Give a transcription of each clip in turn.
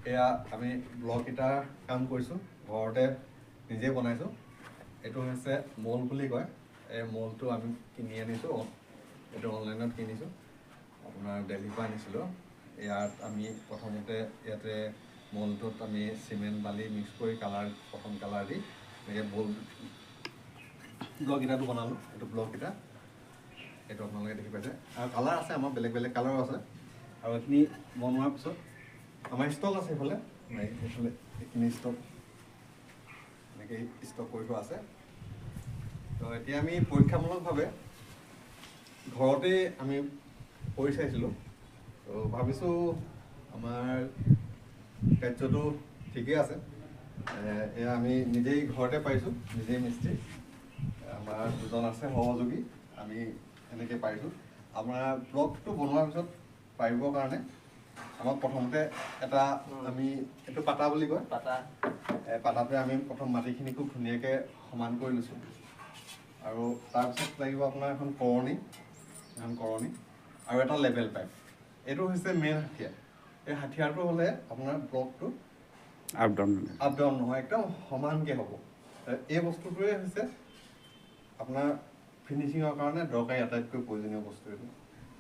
এয়া আমি ব্লগ এটাৰ কাম কৰিছোঁ ঘৰতে নিজে বনাইছোঁ এইটো হৈছে মল বুলি কয় এই মলটো আমি কিনি আনিছোঁ এইটো অনলাইনত কিনিছোঁ আপোনাৰ দিল্লীৰ পৰা আনিছিলোঁ ইয়াত আমি প্ৰথমতে ইয়াতে মলটোত আমি চিমেণ্ট বালি মিক্স কৰি প্ৰথম কালাৰ দি এনেকৈ ব্লক ইটাটো বনালোঁ এইটো ব্লক ইটা এইটো আপোনালোকে দেখি পাইছে আৰু কালাৰ আছে আমাৰ বেলেগ বেলেগ কালাৰো আছে আৰু এইখিনি বনোৱাৰ পিছত আমাৰ ষ্টক আছে এইফালে এইফালে এইখিনি ষ্টক এনেকৈ ষ্টক কৰি থোৱা আছে তো এতিয়া আমি পৰীক্ষামূলকভাৱে ঘৰতে আমি কৰি চাইছিলোঁ তো ভাবিছোঁ আমাৰ কাৰ্যটো ঠিকেই আছে এয়া আমি নিজেই ঘৰতে পাৰিছোঁ নিজেই মিস্ত্ৰী আমাৰ দুজন আছে সহযোগী আমি এনেকৈ পাৰিছোঁ আমাৰ ব্লকটো বনোৱাৰ পিছত পাৰিবৰ কাৰণে আমাক প্ৰথমতে এটা আমি এইটো পাতা বুলি কয় পাতাটোৱে আমি প্ৰথম মাটিখিনি খুব ধুনীয়াকৈ সমান কৰি লৈছোঁ আৰু তাৰপিছত লাগিব আপোনাৰ এখন কৰণী আৰু এটা লেভেল পাইপ এইটো হৈছে মেইন হাথিয়াৰ এই হাথিয়াৰটো হ'লে আপোনাৰ ব্লকটো আপ ডাউন নহয় একদম সমানকৈ হ'ব এই বস্তুটোৱে হৈছে আপোনাৰ ফিনিচিঙৰ কাৰণে দৰকাৰী আটাইতকৈ প্ৰয়োজনীয় বস্তু এইটো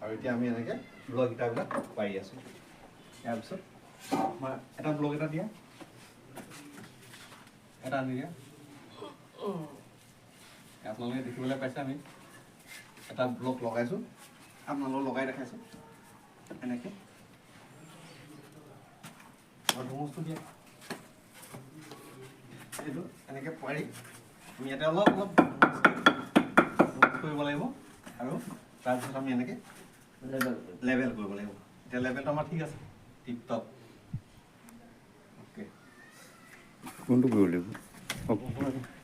আৰু এতিয়া আমি এনেকৈ ব্লক ইটাবিলাক পাৰি আছোঁ তাৰপিছত আমাৰ এটা ব্লক এটা দিয়া এটা আনি দিয়া আপোনালোকে দেখিবলৈ পাইছে আমি এটা ব্লক লগাইছোঁ আপোনালোকক লগাই দেখাইছোঁ এনেকৈ আৰু ধুমুচটো দিয়া এইটো এনেকৈ পাৰি আমি ইয়াতে অলপ কৰিব লাগিব আৰু তাৰপিছত আমি এনেকৈ লেভেল কৰিব লাগিব এতিয়া লেভেলটো আমাৰ ঠিক আছে টিপ টপ অ'কে কোনটো কৰিব লাগিব